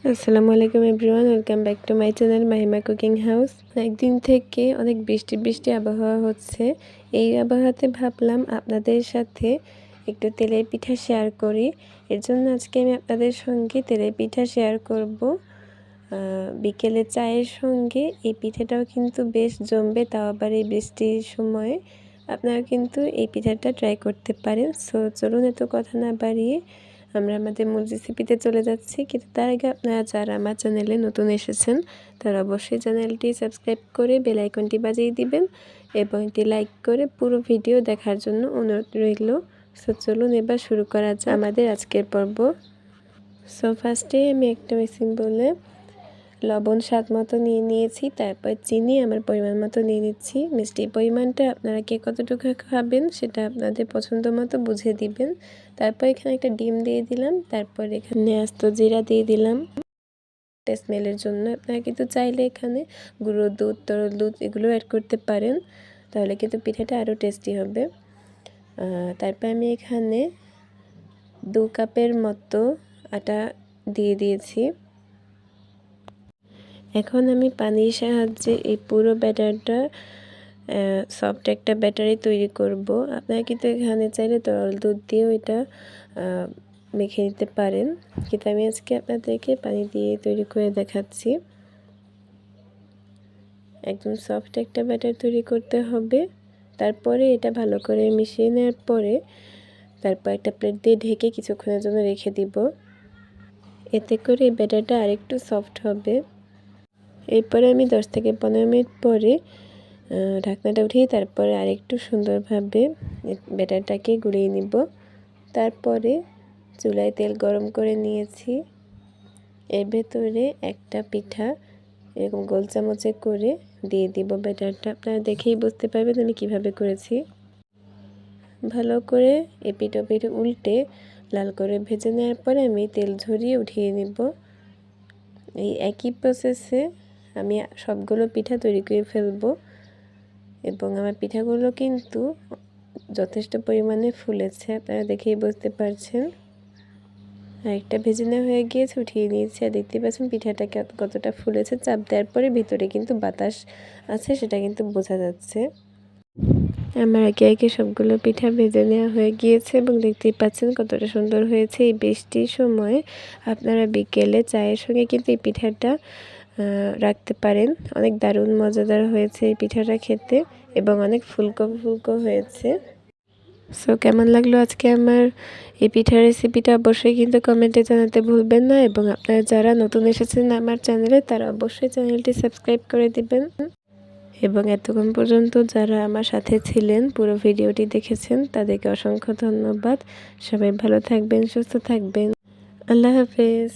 আসসালামু আলাইকুম everyone, welcome back to my channel Mahima cooking house. একদিন থেকে অনেক বৃষ্টি বৃষ্টি আবহাওয়া হচ্ছে। এই আবহাওয়াতে ভাবলাম আপনাদের সাথে একটু তেলের পিঠা শেয়ার করি। এর জন্য আজকে আমি আপনাদের সঙ্গে তেলের পিঠা শেয়ার করব। বিকেলে চায়ের সঙ্গে এই পিঠাটাও কিন্তু বেশ জমবে, তাও আবার এই বৃষ্টির সময়ে। আপনারা কিন্তু এই পিঠাটা ট্রাই করতে পারেন। সো চলুন এত কথা না বাড়িয়ে আমরা আমাদের মূল রেসিপিতে চলে যাচ্ছি। কিন্তু তার আগে আপনারা যারা আমার চ্যানেলে নতুন এসেছেন তারা অবশ্যই চ্যানেলটি সাবস্ক্রাইব করে বেল আইকনটি বাজিয়ে দিবেন এবং একটি লাইক করে পুরো ভিডিও দেখার জন্য অনুরোধ রইল। সো চলুন এবার শুরু করা যাক আমাদের আজকের পর্ব। সো ফার্স্টে আমি একটা মেশিন বলে লবণ স্বাদ মতো নিয়ে নিয়েছি, তারপর চিনি আমার পরিমাণ মতো নিয়ে নিচ্ছি। মিষ্টির পরিমাণটা আপনারা কে কতটুকু খাবেন সেটা আপনাদের পছন্দ মতো বুঝে দিবেন। তারপর এখানে একটা ডিম দিয়ে দিলাম, তারপর এখানে আস্ত জিরা দিয়ে দিলাম স্মেলের জন্য। আপনারা কিন্তু চাইলে এখানে গুঁড়ো দুধ, তরল দুধ এগুলো অ্যাড করতে পারেন, তাহলে কিন্তু পিঠাটা আরও টেস্টি হবে। তারপর আমি এখানে 2 কাপের মতো আটা দিয়ে দিয়েছি। এখন আমি পানির সাহায্যে এই পুরো ব্যাটারটা সফট একটা ব্যাটারি তৈরি করব। আপনারা কিন্তু এখানে চাইলে তরল দুধ দিয়েও এটা মেখে নিতে পারেন, কিন্তু আমি আজকে আপনাদেরকে পানি দিয়ে তৈরি করে দেখাচ্ছি। একদম সফট একটা ব্যাটার তৈরি করতে হবে। তারপরে এটা ভালো করে মিশিয়ে নেওয়ার পরে তারপর একটা প্লেট দিয়ে ঢেকে কিছুক্ষণের জন্য রেখে দিব। এতে করে এই ব্যাটারটা আরেকটু সফট হবে। এরপরে আমি 10 থেকে 15 মিনিট পরে ঢাকনাটা উঠিয়ে তারপরে আরেকটু সুন্দরভাবে ব্যাটারটাকে গুলিয়ে নিব। তারপরে চুলায় তেল গরম করে নিয়েছি। এর ভেতরে একটা পিঠা এরকম গোল চামচে করে দিয়ে দিব ব্যাটারটা। আপনারা দেখেই বুঝতে পারবেন আমি কিভাবে করেছি। ভালো করে এপিঠ ওপিঠ উল্টে লাল করে ভেজে নেওয়ার পরে আমি তেল ঝরিয়ে উঠিয়ে নিব। এই একই প্রসেসে আমি সবগুলো পিঠা তৈরি করে ফেলব এবং আমার পিঠাগুলো কিন্তু যথেষ্ট পরিমাণে ফুলেছে, আপনারা দেখেই বুঝতে পারছেন। আরেকটা ভেজে নেওয়া হয়ে গিয়েছে, উঠিয়ে নিয়েছি। আর দেখতে পাচ্ছেন পিঠাটা কতটা ফুলেছে। চাপ দেওয়ার পরে ভিতরে কিন্তু বাতাস আছে, সেটা কিন্তু বোঝা যাচ্ছে। আমার একে একে সবগুলো পিঠা ভেজে নেওয়া হয়ে গিয়েছে এবং দেখতেই পাচ্ছেন কতটা সুন্দর হয়েছে। এই বৃষ্টির সময় আপনারা বিকেলে চায়ের সঙ্গে কিন্তু এই পিঠাটা রাখতে পারেন। অনেক দারুণ মজাদার হয়েছে এই পিঠাটা খেতে এবং অনেক ফুলকো ফুলকো হয়েছে। সো কেমন লাগলো আজকে আমার এই পিঠার রেসিপিটা অবশ্যই কিন্তু কমেন্টে জানাতে ভুলবেন না, এবং আপনারা যারা নতুন এসেছেন আমার চ্যানেলে তারা অবশ্যই চ্যানেলটি সাবস্ক্রাইব করে দিবেন। এবং এতক্ষণ পর্যন্ত যারা আমার সাথে ছিলেন, পুরো ভিডিওটি দেখেছেন, তাদেরকে অসংখ্য ধন্যবাদ। সবাই ভালো থাকবেন, সুস্থ থাকবেন। আল্লাহ হাফেজ।